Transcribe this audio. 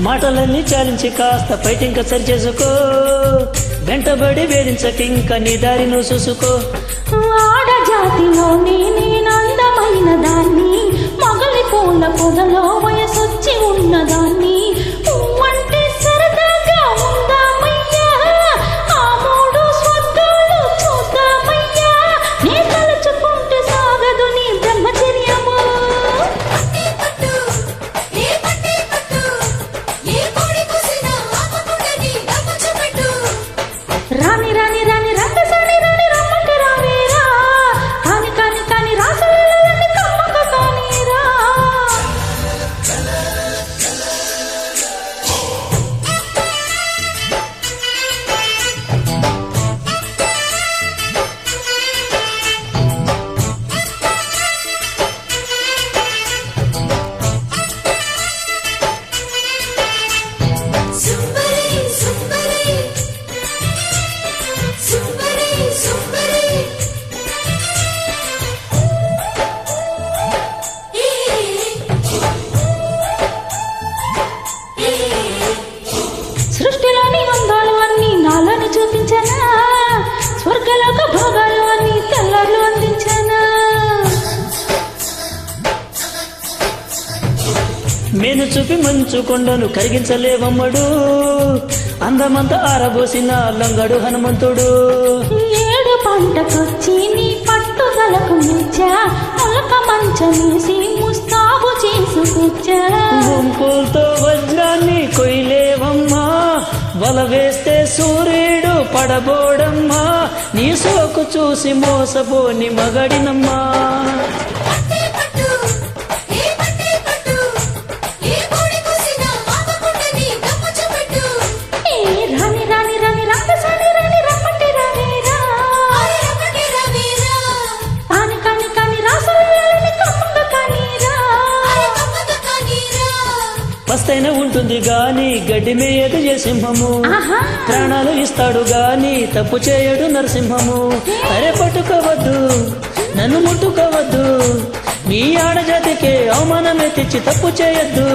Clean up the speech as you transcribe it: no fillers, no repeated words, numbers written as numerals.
మాటలన్నీ చాలించి కాస్త ఫైటింగ్ సరి చేసుకో, వెంటబడి వేధించకింక నీ దారి నువ్వు చూసుకో. ఆడజాతిలో నేనందమైన దాన్ని, మగలి పూల పొదలో వయసొచ్చి ఉన్నదాన్ని. అంటే సరదాగా ఉందామయ్యా, ఆ మూడు స్వర్గాలు చూద్దామయ్యా. నీ తలుచుకుంటే సాగదు నీ బ్రహ్మచర్యము. రాని రాని రాని రంగసాని రాని రమ్మంటే రావేరా, కాని కాని కాని రాసలీలన్నీ కమ్మక కానీరా. సృష్టిలోని అందాలు అన్నీ నాలోని చూపించనా, స్వర్గలోక భోగాలు అన్నీ తెల్లర్లు అందించనా. మేను చూపి మంచు కొండను కరిగించలేవమ్మడు, అందమంతా ఆరబోసిన లంగడు హనుమంతుడు. ఏడు పంటకొచ్చి నీ పట్టుదలకు మెచ్చా, మొలక మంచమేసి ముస్తాబు చేసుకొచ్చా. గుంపులతో వజ్రాన్ని కొయ్యలేవమ్మా, వల వేస్తే సూర్యుడు పడబోడమ్మా. నీ సోకు చూసి మోసపోని మగడినమ్మా. రాని రాని రాని రంగసాని రాని రమ్మంటే రావేరా, కాని కాని కాని రాసలీలన్నీ కమ్మక కానీరా. పస్తైన ఉంటుంది గాని గడ్డి మేయదు ఏ సింహము, ఆహా. ప్రాణాలు ఇస్తాడు గాని తప్పు చేయడు నరసింహము. అరే పట్టుకోవద్దు నన్ను ముట్టుకోవద్దు, మీ ఆడజాతికే అవమానమే తెచ్చి తప్పు చేయొద్దు.